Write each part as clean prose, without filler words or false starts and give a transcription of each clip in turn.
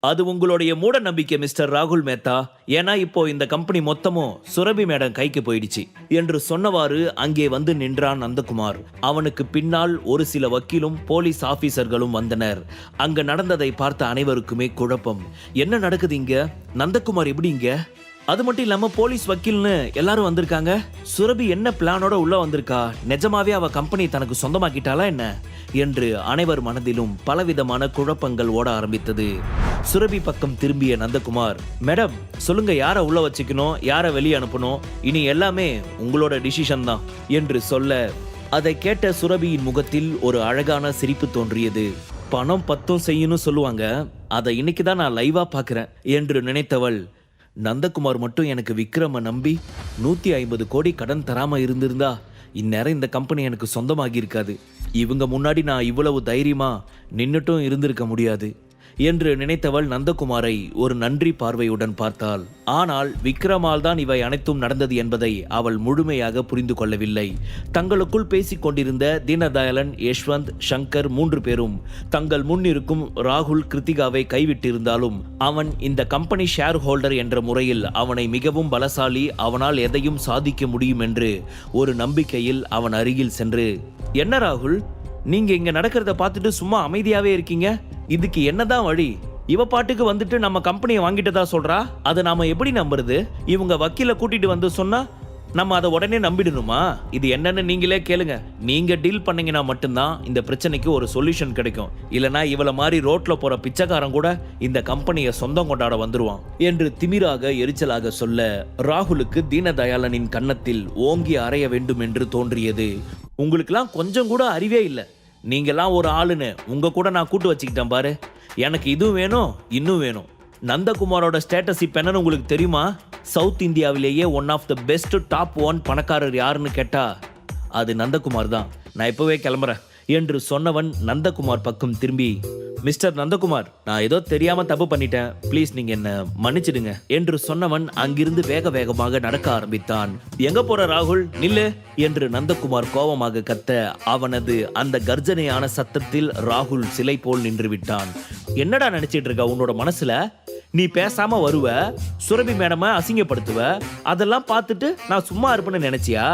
அது உங்களுடைய மூட நம்பிக்கை மிஸ்டர் ராகுல் மேத்தா. ஏன்னா இப்போ இந்த கம்பெனி மொத்தமும் சுரபி மேடம் கைக்கு போயிடுச்சு என்று சொன்னவாறு அங்கே வந்து நின்றான் நந்தகுமார். அவனுக்கு பின்னால் ஒரு சில வக்கீலும் போலீஸ் ஆபீசர்களும் வந்தனர். அங்க நடந்ததை பார்த்த அனைவருக்குமே குழப்பம். என்ன நடக்குது இங்க? நந்தகுமார் எப்படி இங்க? அது மட்டும் இல்லாம போலீஸ் வக்கீல்னு எல்லாரும் வந்திருக்காங்க. சுரபி என்ன பிளானோட உள்ள வந்திருக்கா? நிஜமாவே அவ கம்பெனி தனக்கு சொந்தமாக்கிட்டாளா என்ன என்று அனைவர் மனதிலும் பலவிதமான குழப்பங்கள் ஓட ஆரம்பித்தது. சுரபி பக்கம் திரும்பிய நந்தகுமார், மேடம் சொல்லுங்க, யாரை உள்ள வச்சுக்கணும், யாரை வெளியே அனுப்பணும், இனி எல்லாமே உங்களோட டிசிஷன் தான் என்று சொல்ல, அதை கேட்ட சுரபியின் முகத்தில் ஒரு அழகான சிரிப்பு தோன்றியது. பணம் பத்தும் செய்யணும் சொல்லுவாங்க, அதை இன்னைக்கு தான் நான் லைவா பார்க்கிறேன் என்று நினைத்தவள், நந்தகுமார் மட்டும் எனக்கு விக்ரம நம்பி 150 கோடி கடன் தராம இருந்திருந்தா இந்நேரம் இந்த கம்பெனி எனக்கு சொந்தமாகி இருக்காது. இவங்க முன்னாடி நான் இவ்வளவு தைரியமா நின்னுட்டும் இருந்திருக்க முடியாது என்று நினைத்தவள் நந்தகுமாரை ஒரு நன்றி பார்வையுடன் பார்த்தாள். ஆனால் விக்ரமால் தான் இவை அனைத்தும் நடந்தது என்பதை அவள் முழுமையாக புரிந்து கொள்ளவில்லை. தங்களுக்குள் பேசிக் கொண்டிருந்த தீனதயாளன், யஷ்வந்த், சங்கர் 3 பேரும் தங்கள் முன்னிருக்கும் ராகுல், கிருத்திகாவை கைவிட்டிருந்தாலும் அவன் இந்த கம்பெனி ஷேர் ஹோல்டர் என்ற முறையில் அவனை மிகவும் பலசாலி, அவனால் எதையும் சாதிக்க முடியும் என்று ஒரு நம்பிக்கையில் அவன் அருகில் சென்று, என்ன ராகுல், நீங்க இங்க நடக்கிறத பார்த்துட்டு சும்மா அமைதியாவே இருக்கீங்க, இதுக்கு என்னதான் வழி? இவ பாட்டுக்கு வந்துட்டு நம்ம கம்பெனியை வாங்கிட்டதா சொல்றா, அதை நாம எப்படி நம்புறது? இவங்க வக்கீல கூட்டிட்டு வந்து சொன்னா நம்ம அதை உடனே நம்பிடணுமா? இது என்னன்னு நீங்களே கேளுங்க. நீங்க டீல் பண்ணீங்கன்னா மட்டும்தான் இந்த பிரச்சனைக்கு ஒரு சொல்யூஷன் கிடைக்கும். இல்லனா இவள மாதிரி ரோட்ல போற பிச்சைக்காரன் கூட இந்த கம்பெனியை சொந்தம் கொண்டாட வந்துருவான் என்று திமிராக எரிச்சலாக சொல்ல, ராகுலுக்கு தீனதயாளனின் கன்னத்தில் ஓங்கி அறைய வேண்டும் என்று தோன்றியது. உங்களுக்கெல்லாம் கொஞ்சம் கூட அறிவே இல்லை. நீங்கெல்லாம் ஒரு ஆளுன்னு உங்க கூட நான் கூட்டு வச்சுக்கிட்டேன் பாரு. எனக்கு இதுவும் வேணும், இன்னும் வேணும். நந்தகுமாரோட ஸ்டேட்டஸ் இப்ப என்னன்னு உங்களுக்கு தெரியுமா? சவுத் இந்தியாவிலேயே one of the best top 1 பணக்காரர் யாருன்னு கேட்டா அது நந்தகுமார் தான். நான் இப்பவே கிளம்புறேன் என்று சொன்னவன் நந்தகுமார் பக்கம் திரும்பி, மிஸ்டர் நந்தகுமார், நான் ஏதோ தெரியாம தப்பு பண்ணிட்டேன், ப்ளீஸ் நீங்க என்ன மன்னிச்சிடுங்க என்று சொன்னவன் அங்கிருந்து வேக வேகமாக நடக்க ஆரம்பித்தான். எங்க போற ராகுல், நில்லு என்று நந்தகுமார் கோபமாக கத்த, அவனது அந்த கர்ஜனையான சத்தத்தில் ராகுல் சிலை போல் நின்று விட்டான். என்னடா நினைச்சிட்டு இருக்க உன்னோட மனசுல? நீ பேசாம வருவ, சுரபி மேடம அசிங்கப்படுத்துவ, அதெல்லாம் பார்த்துட்டு நான் சும்மா இருப்பேன்னு நினைச்சியா?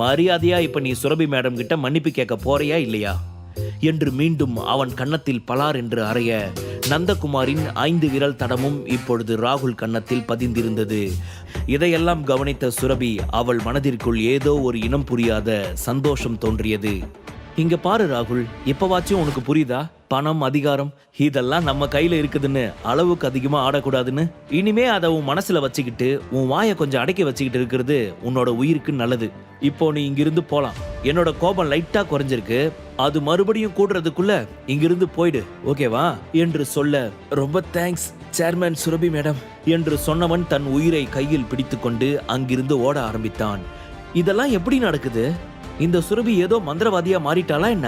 மரியாதையா இப்ப நீ சுரபி மேடம் கிட்ட மன்னிப்பு கேட்க போறியா இல்லையா என்று மீண்டும் அவன் கன்னத்தில் பலார் என்று அறைய, நந்தகுமாரின் 5 விரல் தடமும் இப்பொழுது ராகுல் கன்னத்தில் பதிந்திருந்தது. இதையெல்லாம் கவனித்த சுரபி அவள் மனதிற்குள் ஏதோ ஒரு இனம் புரியாத சந்தோஷம் தோன்றியது. இங்க பாரு ராகுல், இப்பவாச்சும் உனக்கு புரியுதா? பணம், அதிகாரம் இதெல்லாம் நம்ம கையில இருக்குதுன்னு, அளவுக்கு அதிகமா ஆடக்கூடாதுன்னு. இனிமே அதை உன் மனசுல வச்சுக்கிட்டு உன் வாயை கொஞ்சம் அடக்கி வச்சுக்கிட்டு இருக்கிறது உன்னோட உயிருக்கு நல்லது. இப்போ நீ இங்கிருந்து போலாம். என்னோட கோபம் லைட்டா குறைஞ்சிருக்கு, அது மறுபடியும் கூடுறதுக்குள்ள இங்கிருந்து போயிடு, ஓகேவா என்று சொல்ல, ரொம்ப தேங்க்ஸ் சேர்மேன் சுரபி மேடம் என்று சொன்னவன் தன் உயிரை கையில் பிடித்துக்கொண்டு அங்கிருந்து ஓட ஆரம்பித்தான். இதெல்லாம் எப்படி நடக்குது? இந்த சுரபி ஏதோ மந்திரவாதியா மாறிட்டாளா என்ன?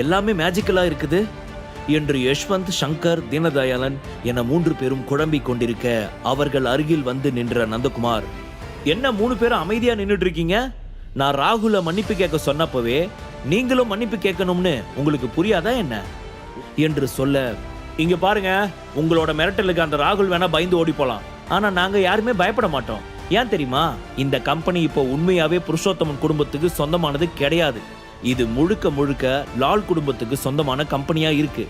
எல்லாமே மேஜிக்கலா இருக்குது என்று யஷ்வந்த், சங்கர், தீனதயாளன் என 3 பேரும் குழம்பிக் கொண்டிருக்க, அவர்கள் அருகில் வந்து நின்ற நந்தகுமார், என்ன 3 பேரும் அமைதியா நின்றுட்டு இருக்கீங்க? நான் ராகுல மன்னிப்பு கேட்க சொன்னப்பவே நீங்களும் மன்னிப்பு கேட்கணும்னு உங்களுக்கு புரியாதா என்ன என்று சொல்ல, இங்க பாருங்க, உங்களோட மிரட்டலுக்கு அந்த ராகுல் வேணா பயந்து ஓடி போலாம், ஆனா நாங்க யாருமே பயப்பட மாட்டோம். ஏன் தெரியுமா? இந்த கம்பெனி இப்போ உண்மையாவே புருஷோத்தமன் குடும்பத்துக்கு சொந்தமானது கிடையாது. இது முழுக்க முழுக்க லால் குடும்பத்துக்கு சொந்தமான கம்பெனியா இருக்கு.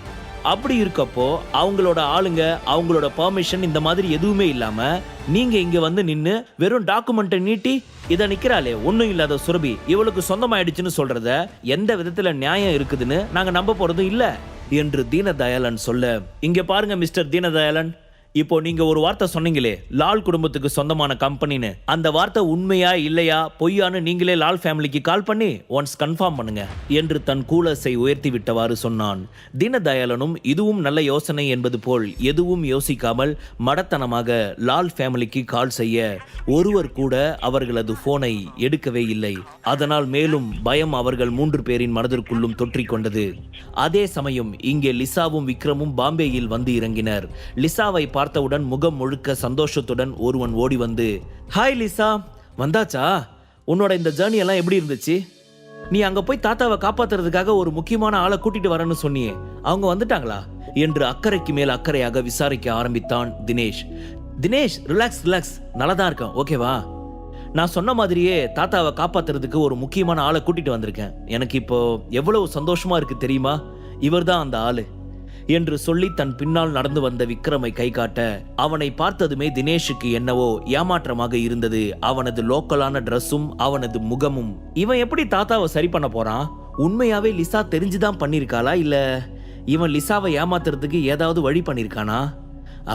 அப்படி இருக்கப்போ அவங்களோட ஆளுங்க, அவங்களோட பெர்மிஷன் இந்த மாதிரி எதுவுமே இல்லாம நீங்க இங்க வந்து நின்னு வெறும் டாக்குமெண்ட்டை நீட்டி இதை நிக்கிறாளே ஒன்னும் இல்லாத சுரபி இவளுக்கு சொந்தமாயிடுச்சுன்னு சொல்றத எந்த விதத்துல நியாயம் இருக்குதுன்னு நாங்க நம்ப போறதும் இல்ல என்று தீனதயாளன் சொல்ல, இங்க பாருங்க மிஸ்டர் தீனதயாளன், இப்போ நீங்க ஒரு வார்த்தை சொன்னீங்களே, லால் குடும்பத்துக்கு சொந்தமான கம்பெனின்னு, அந்த வார்த்தை உண்மையா இல்லையா பொய்யான்னு நீங்களே லால் ஃபேமிலிக்கு கால் பண்ணி ஒன்ஸ் கன்ஃபார்ம் பண்ணுங்க என்று தன் கூலஸை உயர்த்தி விட்டவாறு சொன்னான். தீனதயாளனும் இதுவும் நல்ல யோசனை என்பது போல் எதுவும் யோசிக்காமல் மடத்தனமாக லால் ஃபேமிலிக்கு கால் செய்ய, ஒருவர் கூட அவர்களது போனை எடுக்கவே இல்லை. அதனால் மேலும் பயம் அவர்கள் 3 பேரின் மனதிற்குள்ளும் தொற்றிக் கொண்டது. அதே சமயம் இங்கே லிசாவும் விக்ரமும் பாம்பேயில் வந்து இறங்கினர். லிசாவை பார்த்தவுடன் முகம் முழுக்க சந்தோஷத்துடன் ஒருவன் ஓடி வந்து, ஹாய் லிசா, வந்தாச்சா? உன்னோட இந்த ஜர்னி எல்லாம் எப்படி இருந்துச்சு? நீ அங்க போய் தாத்தாவை காப்பாத்துறதுக்காக ஒரு முக்கியமான ஆளை கூட்டிட்டு வரேன்னு சொன்னியே, அவங்க வந்துட்டாங்களா என்று அக்கறைக்கு மேல் அக்கறையாக விசாரிக்க ஆரம்பித்தான் தினேஷ். தினேஷ், ரிலாக்ஸ் ரிலாக்ஸ், நல்லா தான் இருக்கேன், ஓகேவா? நான் சொன்ன மாதிரியே தாத்தாவை காப்பாத்துறதுக்கு ஒரு முக்கியமான ஆளை கூட்டிட்டு வந்திருக்கேன். எனக்கு இப்போ எவ்வளவு சந்தோஷமா இருக்கு தெரியுமா? இவர்தான் அந்த ஆளு என்று சொல்லி தன் பின்னால் நடந்து வந்த விக்ரமை கை காட்ட, அவனை பார்த்ததுமே தினேஷுக்கு என்னவோ ஏமாற்றமாக இருந்தது. அவனது லோக்கலான ட்ரெஸ்ஸும் அவனது முகமும். இவன் எப்படி தாத்தாவை சரி பண்ண போறான்? உண்மையாவே லிசா தெரிஞ்சுதான் பண்ணிருக்காளா, இல்ல இவன் லிசாவை ஏமாத்துறதுக்கு ஏதாவது வழி பண்ணிருக்கானா?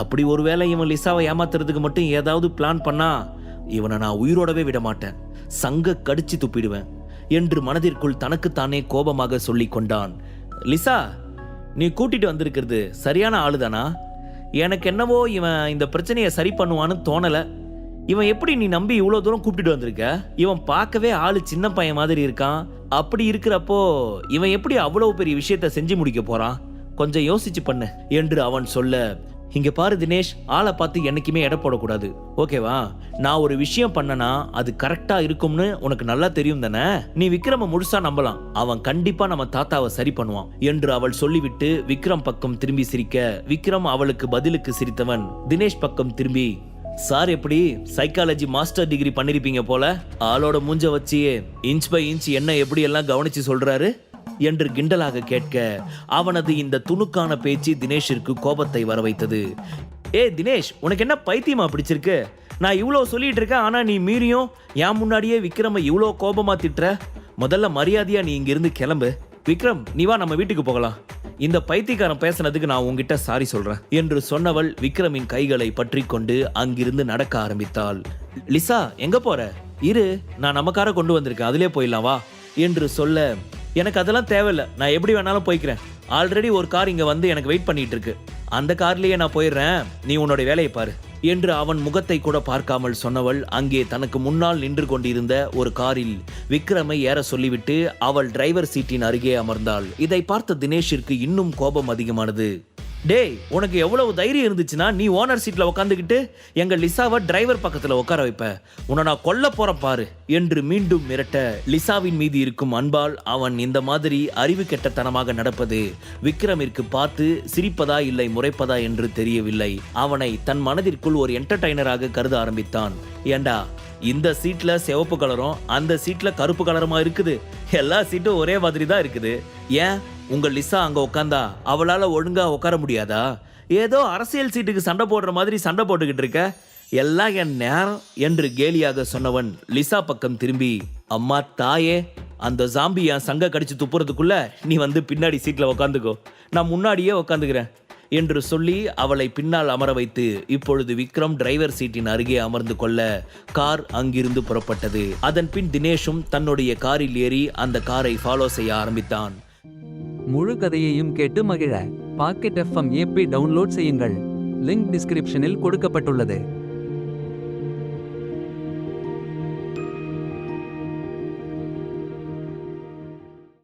அப்படி ஒருவேளை இவன் லிசாவை ஏமாத்துறதுக்கு மட்டும் ஏதாவது பிளான் பண்ணா இவனை நான் உயிரோடவே விட மாட்டேன், சங்க கடிச்சு துப்பிடுவேன் என்று மனதிற்குள் தனக்குத்தானே கோபமாக சொல்லிக் கொண்டான். லிசா, நீ கூட்டிட்டு வந்திருக்கிறது சரியான ஆளுதானா? எனக்கு என்னவோ இவன் இந்த பிரச்சனையை சரி பண்ணுவான்னு தோணல. இவன் எப்படி நீ நம்பி இவ்வளோ தூரம் கூப்பிட்டு வந்திருக்க? இவன் பார்க்கவே ஆளு சின்ன பையன் மாதிரி இருக்கான். அப்படி இருக்கிறப்போ இவன் எப்படி அவ்வளவு பெரிய விஷயத்த செஞ்சு முடிக்க போறான்? கொஞ்சம் யோசிச்சு பண்ணு என்று அவன் சொல்ல, இங்க பாரு தினேஷ், ஆளை பார்த்து என்னைக்குமே எடை போடக்கூடாது, ஓகேவா? நான் ஒரு விஷயம் பண்ணனா அது கரெக்டா இருக்கும்னு உனக்கு நல்லா தெரியும் தானே? நீ விக்ரம முழுசா நம்பலாம், அவன் கண்டிப்பா நம்ம தாத்தாவை சரி பண்ணுவான் என்று அவள் சொல்லிவிட்டு விக்ரம் பக்கம் திரும்பி சிரிக்க, விக்ரம் அவளுக்கு பதிலுக்கு சிரித்தவன் தினேஷ் பக்கம் திரும்பி, சார் எப்படி சைக்காலஜி மாஸ்டர் டிகிரி பண்ணிருப்பீங்க போல, ஆளோட மூஞ்ச வச்சியே இன்ச் பை இன்ச் என்ன எப்படி எல்லாம் கவனிச்சு சொல்றாரு என்று கிண்டலாக கேட்க, அவனது இந்த துணுக்கான பேச்சு தினேஷிற்கு கோபத்தை வரவைத்தது. ஏ தினேஷ், உனக்கு என்ன பைத்தியமா பிடிச்சிருக்கு? நான் இவ்வளோ சொல்லிட்டு இருக்கேன், ஆனா நீ மீறியும் என் முன்னாடியே விக்ரம இவ்வளோ கோபமா திட்டுற. முதல்ல மரியாதையா நீ இங்கிருந்து கிளம்பு. விக்ரம், நீ வா, நம்ம வீட்டுக்கு போகலாம். இந்த பைத்தியக்காரன் பேசினதுக்கு நான் உங்ககிட்ட சாரி சொல்றேன் என்று சொன்னவள் விக்ரமின் கைகளை பற்றி கொண்டு அங்கிருந்து நடக்க ஆரம்பித்தாள். லிசா, எங்க போற? இரு, நான் நம்ம காரை கொண்டு வந்திருக்கேன், அதிலே போயிடலாம் வா என்று சொல்ல, எனக்கு அதெல்லாம் தேவையில்லை, நான் எப்படி வேணாலும் போய்க்கிறேன். ஆல்ரெடி ஒரு கார் இங்க வந்து எனக்கு வெயிட் பண்ணிட்டு இருக்கு, அந்த கார்லயே நான் போயிடுறேன், நீ உன்னோட வேலையை பாரு என்று அவன் முகத்தை கூட பார்க்காமல் சொன்னவள் அங்கே தனக்கு முன்னால் நின்று கொண்டிருந்த ஒரு காரில் விக்ரமை ஏற சொல்லிவிட்டு அவள் டிரைவர் சீட்டின் அருகே அமர்ந்தாள். இதை பார்த்த தினேஷிற்கு இன்னும் கோபம் அதிகமானது. டேய், உனக்கு எவ்வளவு தைரியம் இருந்துச்சுன்னா நீ ஓனர் சீட்ல உட்காந்துக்கிட்டு எங்க லிசாவை டிரைவர் பக்கத்துல உட்கார வைப்ப, உன்னை நான் கொல்ல போற பாரு என்று மீண்டும் மிரட்ட, லிசாவின் மீது இருக்கும் அன்பால் அவன் இந்த மாதிரி அறிவு கெட்டத்தனமாக நடப்பது விக்ரமிற்கு பார்த்து சிரிப்பதா இல்லை முறைப்பதா என்று தெரியவில்லை. அவனை தன் மனதிற்குள் ஒரு என்டர்டைனராக கருத ஆரம்பித்தான். ஏண்டா, இந்த சீட்ல சிவப்பு கலரும் அந்த சீட்ல கருப்பு கலருமா இருக்குது, எல்லா சீட்டும் ஒரே மாதிரி தான் இருக்குது, ஏன் உங்க லிசா அங்க உட்காந்தா அவளால ஒழுங்கா உட்கார முடியாதா? ஏதோ அரசியல் சீட்டுக்கு சண்டை போடுற மாதிரி சண்டை போட்டுக்கிட்டு இருக்க, எல்லாம் என் நேரம் என்று கேலியாக சொன்னவன் லிசா பக்கம் திரும்பி, அம்மா தாயே, அந்த ஜாம்பி என் சங்க கடிச்சு துப்புறதுக்குள்ள நீ வந்து பின்னாடி சீட்ல உட்காந்துக்கோ, நான் முன்னாடியே உட்காந்துக்கிறேன் என்று சொல்லி அவளை பின்னால் அமர வைத்து இப்பொழுது விக்ரம் டிரைவர் சீட்டின் அருகே அமர்ந்து கொள்ள கார் அங்கிருந்து புறப்பட்டது. அதன் பின் தினேஷும் தன்னுடைய காரில் ஏறி அந்த காரை ஃபாலோ செய்ய ஆரம்பித்தான். முழு கதையையும் கேட்டு மகிழ பாக்கெட் FM ஆப்பை டவுன்லோட் செய்யுங்கள். லிங்க் டிஸ்கிரிப்ஷனில் கொடுக்கப்பட்டுள்ளது.